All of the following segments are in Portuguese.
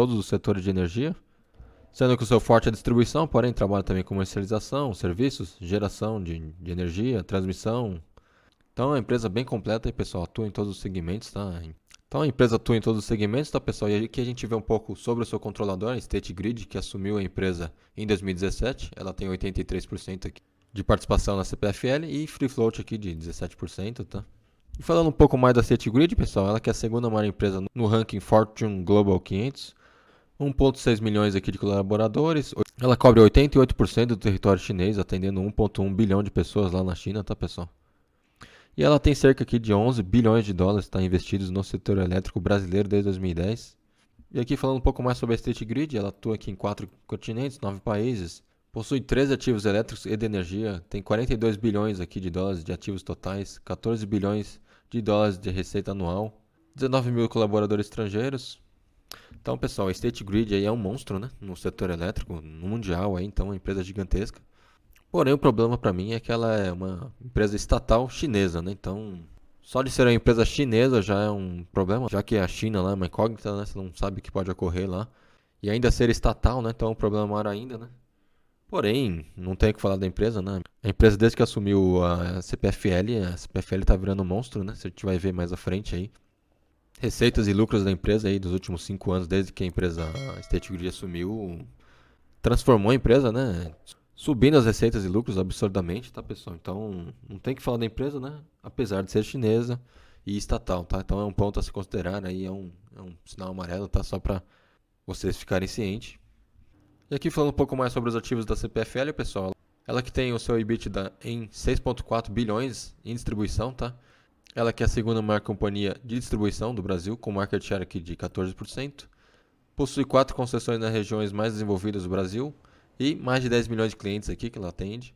todos os setores de energia, sendo que o seu forte é a distribuição, porém trabalha também com comercialização, serviços, geração de energia, transmissão. Então é uma empresa bem completa e, pessoal, atua em todos os segmentos, tá? Então a empresa atua em todos os segmentos, tá, pessoal? E aqui a gente vê um pouco sobre o seu controlador, a State Grid, que assumiu a empresa em 2017. Ela tem 83% aqui de participação na CPFL e free float aqui de 17%, tá? E falando um pouco mais da State Grid, pessoal, ela que é a segunda maior empresa no ranking Fortune Global 500, 1,6 milhões aqui de colaboradores. Ela cobre 88% do território chinês, atendendo 1,1 bilhão de pessoas lá na China, tá, pessoal? E ela tem cerca aqui de 11 bilhões de dólares tá, investidos no setor elétrico brasileiro desde 2010. E aqui falando um pouco mais sobre a State Grid, ela atua aqui em 4 continentes, 9 países, possui 13 ativos elétricos e de energia, tem 42 bilhões aqui de dólares de ativos totais, 14 bilhões de dólares de receita anual, 19 mil colaboradores estrangeiros. Então, pessoal, a State Grid aí é um monstro, né, no setor elétrico, no mundial, aí, então é uma empresa gigantesca. Porém, o problema para mim é que ela é uma empresa estatal chinesa, né? Então, só de ser uma empresa chinesa já é um problema, já que a China lá é uma incógnita, né? Você não sabe o que pode ocorrer lá. E ainda ser estatal, né? Então é um problema maior ainda, né? Porém, não tem o que falar da empresa, né? A empresa, desde que assumiu a CPFL tá virando um monstro, né? A gente vai ver mais à frente aí. Receitas e lucros da empresa aí dos últimos 5 anos, desde que a empresa, a State Grid assumiu, transformou a empresa, né? Subindo as receitas e lucros absurdamente, tá, pessoal? Então, não tem que falar da empresa, né? Apesar de ser chinesa e estatal, tá? Então, é um ponto a se considerar, aí é um sinal amarelo, tá? Só para vocês ficarem cientes. E aqui falando um pouco mais sobre os ativos da CPFL, pessoal. Ela que tem o seu EBITDA em 6,4 bilhões em distribuição, tá? Ela que é a segunda maior companhia de distribuição do Brasil, com market share aqui de 14%. Possui 4 concessões nas regiões mais desenvolvidas do Brasil e mais de 10 milhões de clientes aqui que ela atende.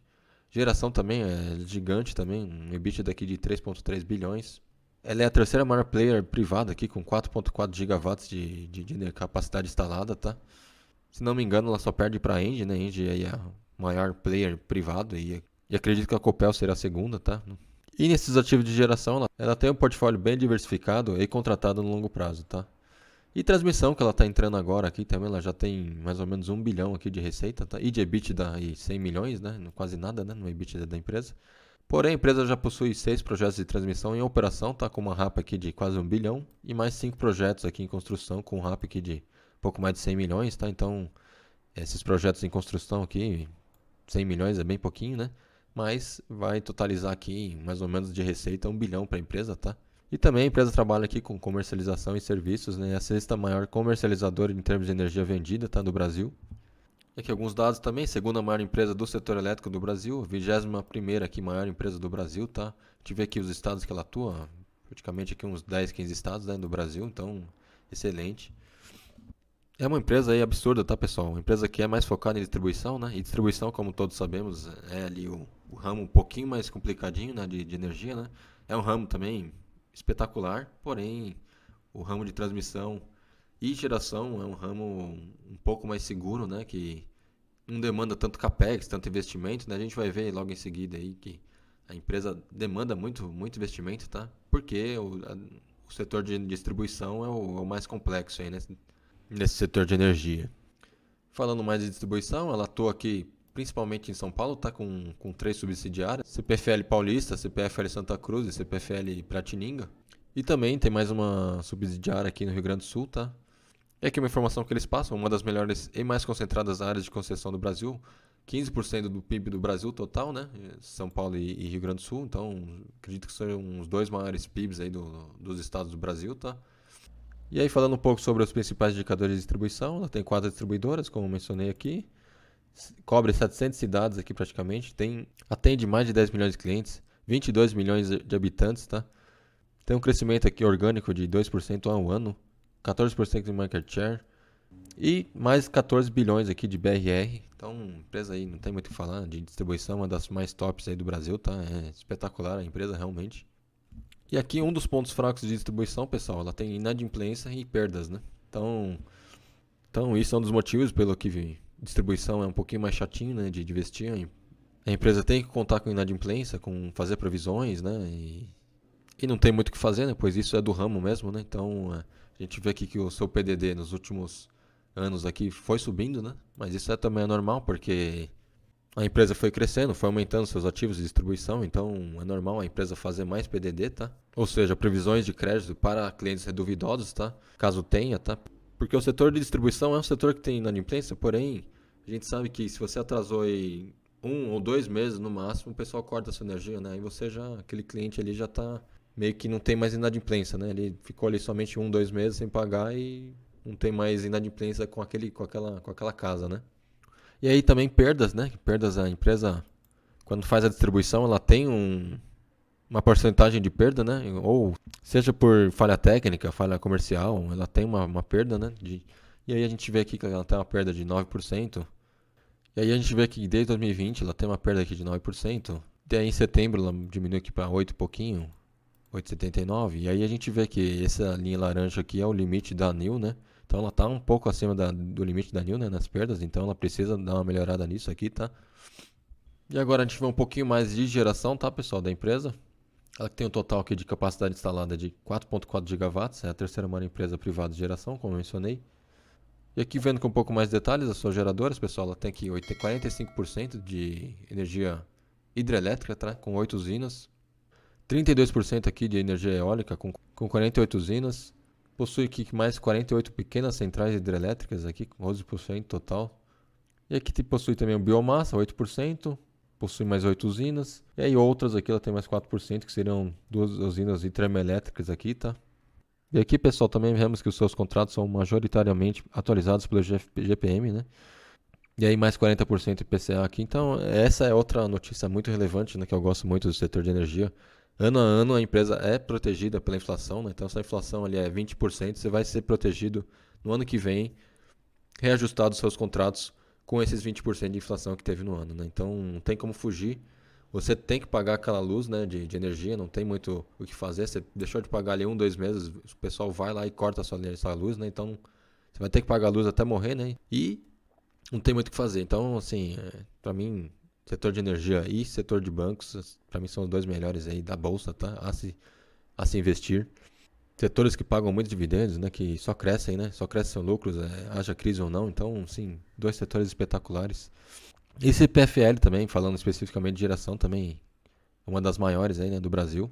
Geração também é gigante também, um EBITDA aqui de 3,3 bilhões. Ela é a terceira maior player privada aqui com 4,4 gigawatts de capacidade instalada, tá? Se não me engano, ela só perde para a Engie, né? A Engie é a maior player privado e acredito que a Copel será a segunda, tá? E nesses ativos de geração, ela tem um portfólio bem diversificado e contratado no longo prazo, tá? E transmissão que ela está entrando agora aqui também, ela já tem mais ou menos 1 bilhão aqui de receita, tá? E de EBITDA e 100 milhões, né? Quase nada, né? No EBITDA da empresa. Porém, a empresa já possui 6 projetos de transmissão em operação, tá? Com uma RAP aqui de quase 1 bilhão e mais 5 projetos aqui em construção com um RAP aqui de pouco mais de 100 milhões, tá? Então, esses projetos em construção aqui, 100 milhões é bem pouquinho, né? Mas vai totalizar aqui mais ou menos de receita 1 bilhão para a empresa, tá? E também a empresa trabalha aqui com comercialização e serviços, né? É a sexta maior comercializadora em termos de energia vendida, tá? Do Brasil. E aqui alguns dados também, segunda maior empresa do setor elétrico do Brasil, 21ª aqui maior empresa do Brasil, tá? A gente vê aqui os estados que ela atua, praticamente aqui uns 10, 15 estados, né, do Brasil, então excelente. É uma empresa aí absurda, tá, pessoal? Uma empresa que é mais focada em distribuição, né? E distribuição, como todos sabemos, é ali o ramo um pouquinho mais complicadinho, né, de energia, né? É um ramo também espetacular, porém o ramo de transmissão e geração é um ramo um pouco mais seguro, né, que não demanda tanto capex, tanto investimento, né? A gente vai ver logo em seguida aí que a empresa demanda muito investimento, tá? Porque o setor de distribuição é o mais complexo aí, né? Nesse setor de energia. Falando mais de distribuição, ela atua aqui principalmente em São Paulo, tá com 3 subsidiárias, CPFL Paulista, CPFL Santa Cruz e CPFL Piratininga. E também tem mais uma subsidiária aqui no Rio Grande do Sul, tá? E aqui uma informação que eles passam, uma das melhores e mais concentradas áreas de concessão do Brasil, 15% do PIB do Brasil total, né? São Paulo e Rio Grande do Sul, então acredito que são os dois maiores PIBs aí dos estados do Brasil, tá? E aí falando um pouco sobre os principais indicadores de distribuição, ela tem 4 distribuidoras, como mencionei aqui, cobre 700 cidades aqui praticamente, atende mais de 10 milhões de clientes, 22 milhões de habitantes, tá? Tem um crescimento aqui orgânico de 2% ao ano, 14% de market share e mais 14 bilhões aqui de BRR. Então, empresa aí, não tem muito o que falar, de distribuição, uma das mais tops aí do Brasil, tá? É espetacular a empresa realmente. E aqui um dos pontos fracos de distribuição, pessoal, ela tem inadimplência e perdas, né? Então isso é um dos motivos pelo que distribuição é um pouquinho mais chatinho, né, de investir. A empresa tem que contar com inadimplência, com fazer previsões, né? E não tem muito o que fazer, né? Pois isso é do ramo mesmo, né? Então a gente vê aqui que o seu PDD nos últimos anos aqui foi subindo, né? Mas isso também é normal, porque a empresa foi crescendo, foi aumentando seus ativos de distribuição, então é normal a empresa fazer mais PDD, tá? Ou seja, previsões de crédito para clientes duvidosos, tá? Caso tenha, tá? Porque o setor de distribuição é um setor que tem inadimplência, porém, a gente sabe que se você atrasou aí 1 ou 2 meses no máximo, o pessoal corta a sua energia, né? Aí você já, aquele cliente ali já tá meio que não tem mais inadimplência, né? Ele ficou ali somente 1, 2 meses sem pagar e não tem mais inadimplência com aquela casa, né? E aí também perdas, né? Perdas, a empresa, quando faz a distribuição, ela tem uma porcentagem de perda, né? Ou seja por falha técnica, falha comercial, ela tem uma perda, né? E aí a gente vê aqui que ela tem uma perda de 9%. E aí a gente vê que desde 2020 ela tem uma perda aqui de 9%. Daí em setembro ela diminuiu aqui para 8 e pouquinho, 8,79. E aí a gente vê que essa linha laranja aqui é o limite da NIL, né? Então ela está um pouco acima do limite da NIL, né, nas perdas, então ela precisa dar uma melhorada nisso aqui, tá? E agora a gente vê um pouquinho mais de geração, tá, pessoal, da empresa. Ela tem um total aqui de capacidade instalada de 4,4 gigawatts, é a terceira maior empresa privada de geração, como eu mencionei. E aqui vendo com um pouco mais de detalhes as suas geradoras, pessoal, ela tem aqui 45% de energia hidrelétrica, tá? Com 8 usinas. 32% aqui de energia eólica com 48 usinas. Possui aqui mais 48 pequenas centrais hidrelétricas aqui, com 11% total. E aqui possui também o biomassa, 8%. Possui mais 8 usinas. E aí outras aqui ela tem mais 4%, que seriam 2 usinas termoelétricas aqui, tá? E aqui, pessoal, também vemos que os seus contratos são majoritariamente atualizados pelo GPM, né? E aí mais 40% IPCA aqui. Então, essa é outra notícia muito relevante, né, que eu gosto muito do setor de energia. Ano a ano a empresa é protegida pela inflação, né? Então se a inflação ali é 20%, você vai ser protegido no ano que vem, reajustado os seus contratos com esses 20% de inflação que teve no ano, né? Então não tem como fugir. Você tem que pagar aquela luz, né, de energia, não tem muito o que fazer. Você deixou de pagar ali 1, 2 meses, o pessoal vai lá e corta a sua luz, né? Então você vai ter que pagar a luz até morrer, né? E não tem muito o que fazer. Então, assim, para mim, setor de energia e setor de bancos, para mim são os dois melhores aí da bolsa, tá? A se investir. Setores que pagam muitos dividendos, né? Que só crescem, né? Só crescem lucros, haja crise ou não. Então, sim, dois setores espetaculares. E CPFL também, falando especificamente de geração, também uma das maiores aí, né, do Brasil.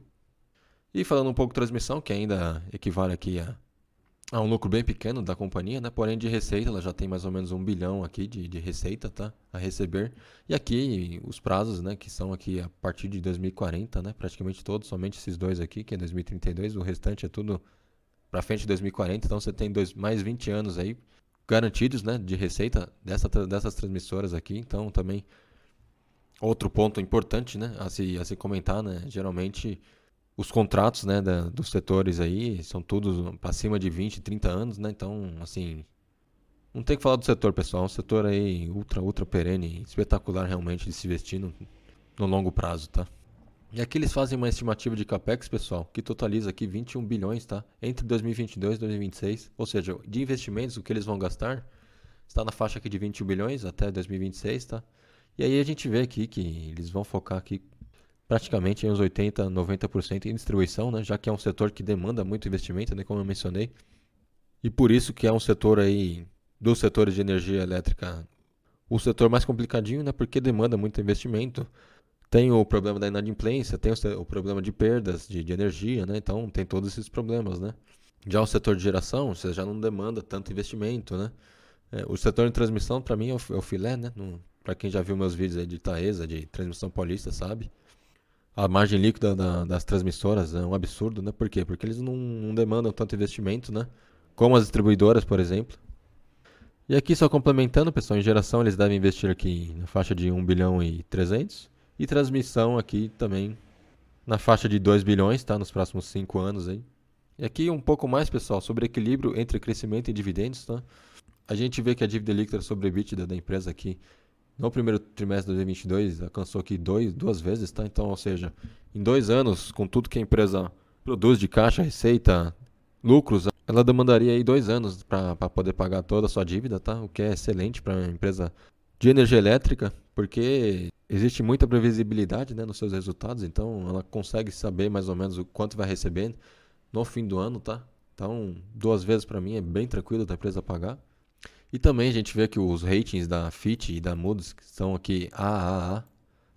E falando um pouco de transmissão, que ainda equivale aqui a um lucro bem pequeno da companhia, né? Porém de receita, ela já tem mais ou menos 1 bilhão aqui de receita, tá? A receber. E aqui os prazos, né? Que são aqui a partir de 2040, né? Praticamente todos, somente esses dois aqui, que é 2032. O restante é tudo para frente de 2040. Então você tem mais 20 anos aí garantidos, né? De receita dessas transmissoras aqui. Então também outro ponto importante, né? A se comentar, né? Geralmente os contratos, né, dos setores aí são todos para cima de 20, 30 anos, né? Então, assim, não tem que falar do setor, pessoal. É um setor aí ultra perene, espetacular realmente de se investir no longo prazo, tá? E aqui eles fazem uma estimativa de capex, pessoal, que totaliza aqui 21 bilhões, tá? Entre 2022 e 2026. Ou seja, de investimentos, o que eles vão gastar está na faixa aqui de 21 bilhões até 2026, tá? E aí a gente vê aqui que eles vão focar aqui praticamente uns 80, 90% em distribuição, né? Já que é um setor que demanda muito investimento, né? Como eu mencionei. E por isso que é um setor aí, dos setores de energia elétrica, o setor mais complicadinho, né? Porque demanda muito investimento. Tem o problema da inadimplência, tem o problema de perdas de energia, né? Então tem todos esses problemas, né? Já o setor de geração, você já não demanda tanto investimento, né? O setor de transmissão, para mim, é o filé, né? Para quem já viu meus vídeos aí de Taesa, de transmissão paulista, sabe? A margem líquida das transmissoras é um absurdo, né? Por quê? Porque eles não demandam tanto investimento, né? Como as distribuidoras, por exemplo. E aqui só complementando, pessoal, em geração eles devem investir aqui na faixa de 1 bilhão e 300. E transmissão aqui também na faixa de 2 bilhões, tá? Nos próximos 5 anos aí. E aqui um pouco mais, pessoal, sobre equilíbrio entre crescimento e dividendos, tá? A gente vê que a dívida líquida sobre EBITDA da empresa aqui no primeiro trimestre de 2022 alcançou aqui duas vezes, tá? Então, ou seja, em 2 anos, com tudo que a empresa produz de caixa, receita, lucros, ela demandaria aí 2 anos para poder pagar toda a sua dívida, tá? O que é excelente para uma empresa de energia elétrica, porque existe muita previsibilidade, né, nos seus resultados, então ela consegue saber mais ou menos o quanto vai receber no fim do ano, tá? Então, 2 vezes para mim é bem tranquilo da empresa pagar. E também a gente vê que os ratings da Fitch e da Moody's são aqui AAA,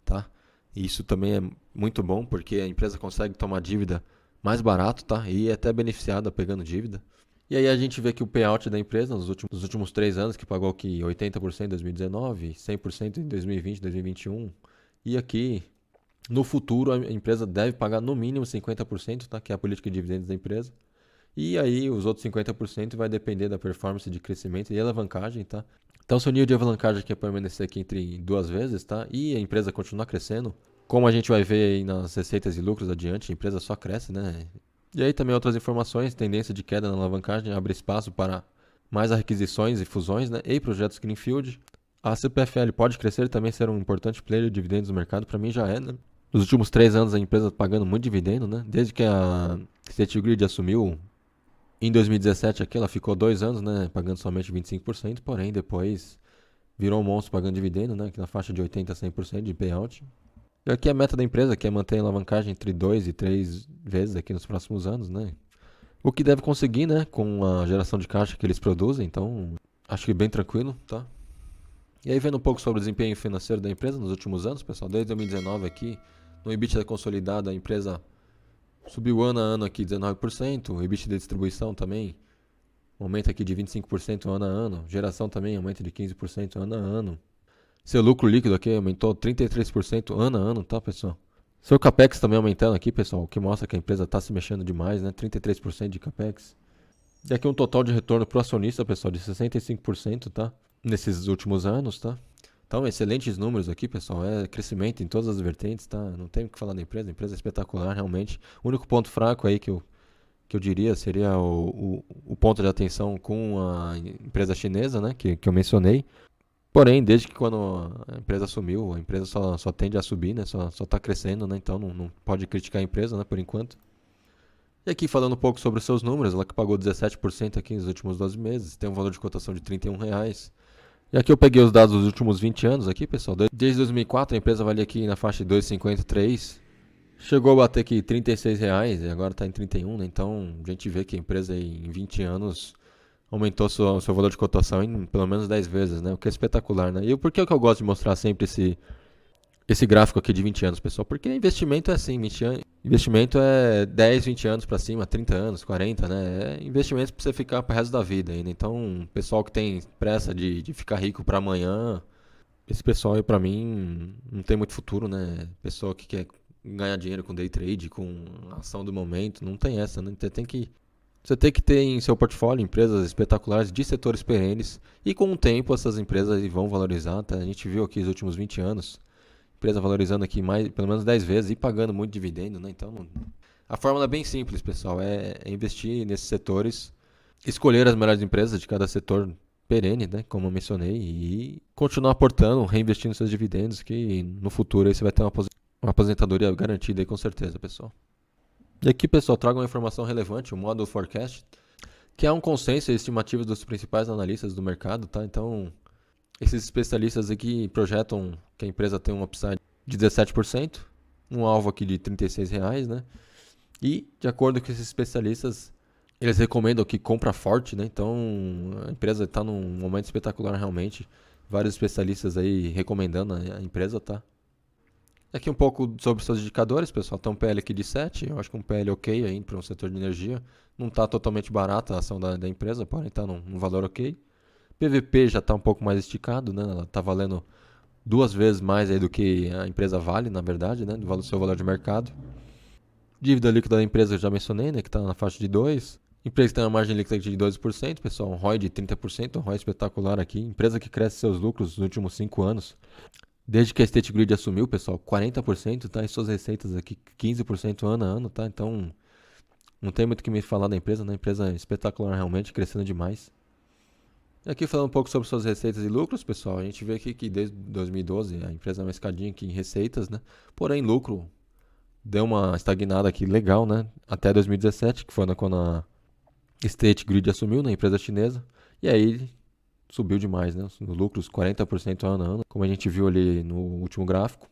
tá? E isso também é muito bom porque a empresa consegue tomar dívida mais barato, tá? E é até beneficiada pegando dívida. E aí a gente vê que o payout da empresa nos últimos 3 anos, que pagou aqui 80% em 2019, 100% em 2020, 2021, e aqui no futuro a empresa deve pagar no mínimo 50%, tá? Que é a política de dividendos da empresa. E aí os outros 50% vai depender da performance de crescimento e alavancagem, tá? Então se o nível de alavancagem quer permanecer aqui entre 2 vezes, tá? E a empresa continuar crescendo, como a gente vai ver aí nas receitas e lucros adiante, a empresa só cresce, né? E aí também outras informações, tendência de queda na alavancagem abre espaço para mais requisições e fusões, né? E projetos Greenfield. A CPFL pode crescer e também ser um importante player de dividendos no mercado, para mim já é, né? Nos últimos 3 anos a empresa pagando muito dividendo, né? Desde que a State Grid assumiu em 2017 aqui, ela ficou 2 anos, né? Pagando somente 25%, porém depois virou um monstro pagando dividendo, né? Aqui na faixa de 80% a 100% de payout. E aqui a meta da empresa, que é manter a alavancagem entre 2 e 3 vezes aqui nos próximos anos, né? O que deve conseguir, né? Com a geração de caixa que eles produzem, então acho que bem tranquilo, tá? E aí vendo um pouco sobre o desempenho financeiro da empresa nos últimos anos, pessoal, desde 2019 aqui, no EBITDA consolidado, a empresa subiu ano a ano aqui 19%, o EBITDA de distribuição também aumenta aqui de 25% ano a ano, geração também aumenta de 15% ano a ano. Seu lucro líquido aqui aumentou 33% ano a ano, tá, pessoal? Seu capex também aumentando aqui, pessoal, o que mostra que a empresa está se mexendo demais, né? 33% de capex. E aqui um total de retorno pro acionista, pessoal, de 65%, tá? Nesses últimos anos, tá? Então, excelentes números aqui, pessoal. É crescimento em todas as vertentes, tá? Não tem o que falar da empresa. A empresa é espetacular, realmente. O único ponto fraco aí que eu diria seria o ponto de atenção com a empresa chinesa, né? Que eu mencionei. Porém, desde que quando a empresa assumiu, a empresa só tende a subir, né? Só está crescendo, né? Então não pode criticar a empresa, né? Por enquanto. E aqui falando um pouco sobre os seus números, ela que pagou 17% aqui nos últimos 12 meses, tem um valor de cotação de R$ 31. E aqui eu peguei os dados dos últimos 20 anos aqui, pessoal. Desde 2004 a empresa valia aqui na faixa de 2,53. Chegou a bater aqui R$ 36 e agora está em 31, né? Então a gente vê que a empresa em 20 anos aumentou seu valor de cotação em pelo menos 10 vezes, né? O que é espetacular, né? E por que eu gosto de mostrar sempre esse gráfico aqui de 20 anos, pessoal? Porque investimento é assim, 20 anos, investimento é 10, 20 anos para cima, 30 anos, 40, né? É investimento para você ficar pro resto da vida ainda. Então, pessoal que tem pressa de ficar rico para amanhã, esse pessoal aí para mim não tem muito futuro, né? Pessoal que quer ganhar dinheiro com day trade, com ação do momento, não tem essa, né? Você tem que ter em seu portfólio empresas espetaculares de setores perenes e com o tempo essas empresas vão valorizar, tá? A gente viu aqui os últimos 20 anos, empresa valorizando aqui mais, pelo menos 10 vezes e pagando muito dividendo, né? Então, a fórmula é bem simples, pessoal, é investir nesses setores, escolher as melhores empresas de cada setor perene, né? Como eu mencionei, e continuar aportando, reinvestindo seus dividendos, que no futuro aí você vai ter uma aposentadoria garantida aí com certeza, pessoal. E aqui, pessoal, trago uma informação relevante, o Model Forecast, que é um consenso e estimativa dos principais analistas do mercado, tá? Então, esses especialistas aqui projetam que a empresa tem um upside de 17%, um alvo aqui de R$ 36, né? E, de acordo com esses especialistas, eles recomendam que compra forte, né? Então, a empresa está num momento espetacular realmente. Vários especialistas aí recomendando a empresa, tá? Aqui um pouco sobre seus indicadores, pessoal. Tem um PL aqui de 7, eu acho que um PL ok aí para um setor de energia. Não está totalmente barata a ação da empresa, porém está num valor ok. PVP já está um pouco mais esticado, né? Ela está valendo 2 vezes mais aí do que a empresa vale, na verdade, né? Do seu valor de mercado. Dívida líquida da empresa eu já mencionei, né? Que está na faixa de 2. Empresa que tem uma margem líquida de 12%, pessoal. Um ROI de 30%, um ROI espetacular aqui. Empresa que cresce seus lucros nos últimos 5 anos. Desde que a State Grid assumiu, pessoal, 40%, tá? E suas receitas aqui, 15% ano a ano, tá? Então, não tem muito o que me falar da empresa, né? A empresa é espetacular realmente, crescendo demais. E aqui falando um pouco sobre suas receitas e lucros, pessoal, a gente vê aqui que desde 2012 a empresa é uma escadinha aqui em receitas, né? Porém, lucro deu uma estagnada aqui legal, né? Até 2017, que foi quando a State Grid assumiu, né? A empresa chinesa. E aí subiu demais, né? Os lucros 40% ano a ano, como a gente viu ali no último gráfico.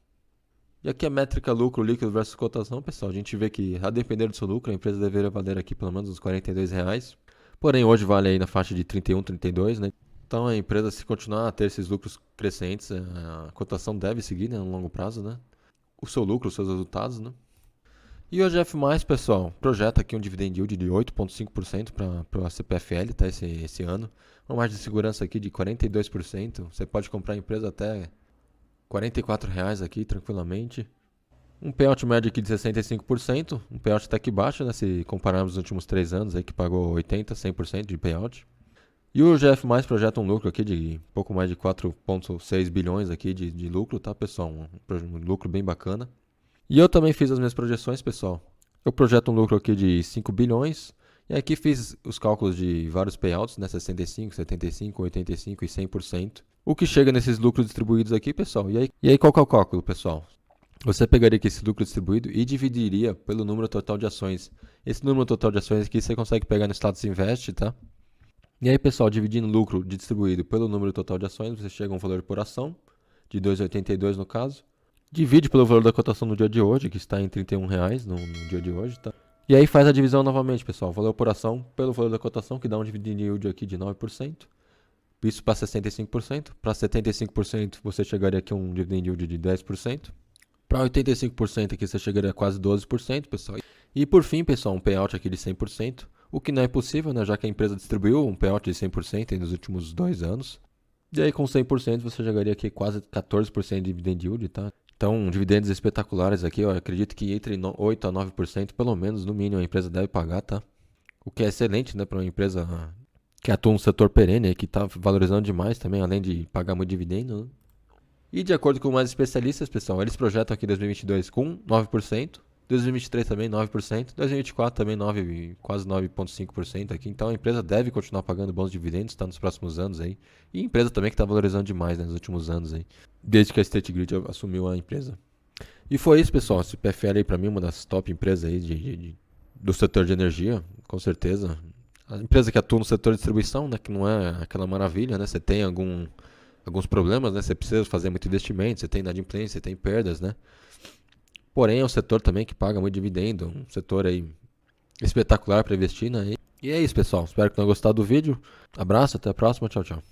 E aqui a métrica lucro líquido versus cotação, pessoal. A gente vê que, a depender do seu lucro, a empresa deveria valer aqui pelo menos uns R$ 42. Porém, hoje vale aí na faixa de 31, 32, né? Então a empresa, se continuar a ter esses lucros crescentes, a cotação deve seguir, né, no longo prazo, né? O seu lucro, os seus resultados, né? E o GF+, pessoal, projeta aqui um dividend yield de 8,5% para a CPFL, tá, esse ano. Uma margem de segurança aqui de 42%. Você pode comprar a empresa até R$ 44 aqui, tranquilamente. Um payout médio aqui de 65%, um payout até que baixo, né, se compararmos os últimos 3 anos, aí, que pagou 80, 100% de payout. E o GF+, projeta um lucro aqui de pouco mais de 4,6 bilhões aqui de lucro, tá, pessoal? Um lucro bem bacana. E eu também fiz as minhas projeções, pessoal. Eu projeto um lucro aqui de 5 bilhões. E aqui fiz os cálculos de vários payouts, né? 65, 75, 85 e 100%. O que chega nesses lucros distribuídos aqui, pessoal. E aí qual que é o cálculo, pessoal? Você pegaria aqui esse lucro distribuído e dividiria pelo número total de ações. Esse número total de ações aqui você consegue pegar no Status Invest, tá? E aí, pessoal, dividindo o lucro distribuído pelo número total de ações, você chega a um valor por ação, de 2,82 no caso. Divide pelo valor da cotação no dia de hoje, que está em R$ 31 no dia de hoje, tá? E aí faz a divisão novamente, pessoal. Valor por ação pelo valor da cotação, que dá um dividend yield aqui de 9%. Isso para 65%. Para 75% você chegaria aqui a um dividend yield de 10%. Para 85% aqui você chegaria a quase 12%, pessoal. E por fim, pessoal, um payout aqui de 100%. O que não é possível, né, já que a empresa distribuiu um payout de 100% nos últimos 2 anos. E aí com 100% você chegaria aqui a quase 14% de dividend yield, tá? Então, dividendos espetaculares aqui, eu acredito que entre 8% a 9%, pelo menos, no mínimo, a empresa deve pagar, tá? O que é excelente, né, para uma empresa que atua no setor perene, que está valorizando demais também, além de pagar muito dividendo, né? E de acordo com mais especialistas, pessoal, eles projetam aqui 2022 com 9%, 2023 também 9%, 2024 também 9, quase 9,5% aqui. Então a empresa deve continuar pagando bons dividendos, tá, nos próximos anos aí. E a empresa também que está valorizando demais, né, nos últimos anos aí, desde que a State Grid assumiu a empresa. E foi isso, pessoal. A CPFL aí para mim uma das top empresas aí do setor de energia, com certeza. A empresa que atua no setor de distribuição, né, que não é aquela maravilha, né? Você tem alguns problemas, né? Você precisa fazer muito investimento, você tem inadimplência, você tem perdas, né? Porém, é um setor também que paga muito dividendo, um setor aí espetacular para investir, né? E é isso, pessoal. Espero que tenham gostado do vídeo. Abraço, até a próxima. Tchau, tchau.